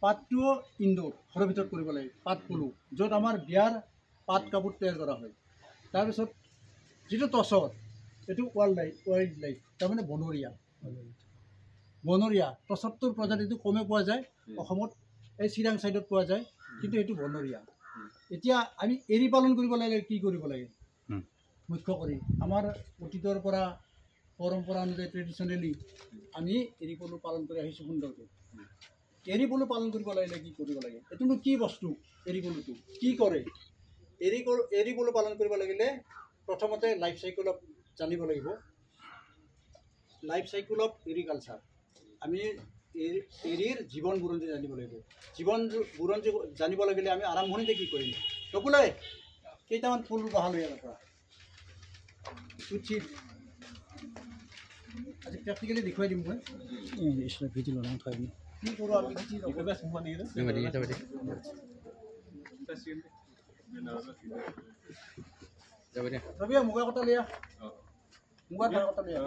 পাতটো ইনডোৰ ঘৰৰ ভিতৰত কৰিব লাগে পাত পলু য'ত আমাৰ বিয়াৰ পাত কাপোৰ তৈয়াৰ কৰা হয় তাৰপিছত যিটো টচৰ এইটো ৱাইল্ড লাইফ তাৰমানে বনৰীয়া টচৰটোৰ প্ৰজাতিটো কমে পোৱা যায় অসমত এই চিৰাং ছাইডত পোৱা যায় কিন্তু এইটো বনৰীয়া এতিয়া আমি এৰী পালন কৰিব লাগে কি কৰিব লাগে মুখ্য কৰি আমাৰ অতীতৰ পৰা পৰম্পৰা অনুযায়ী ট্ৰেডিশ্যনেলি আমি এৰী পলু পালন কৰি আহিছোঁ সুন্দৰকৈ এৰী পলু পালন কৰিব লাগিলে কি কৰিব লাগে এইটোনো কি বস্তু এৰী পলুটো কি কৰে এৰী পলু পালন কৰিব লাগিলে প্ৰথমতে লাইফ চাইকেল অফ জানিব লাগিব লাইফ চাইকেল অফ এগ্ৰিকালচাৰ আমি এৰীৰ জীৱন বুৰঞ্জী জানিব লাগিব জীৱন বুৰঞ্জী জানিব লাগিলে আমি আৰম্ভণিতে কি কৰিম নকুলাই কেইটামান ফুল বহালোঁ ইয়াৰ পৰা উচিত আজি প্ৰেক্টিকেলি দেখুৱাই দিম মই ভিডিঅ' লগাই থৈ দিম কি কৰোঁ আমি মুগা কটা লিয়া মুগা কটা লিয়া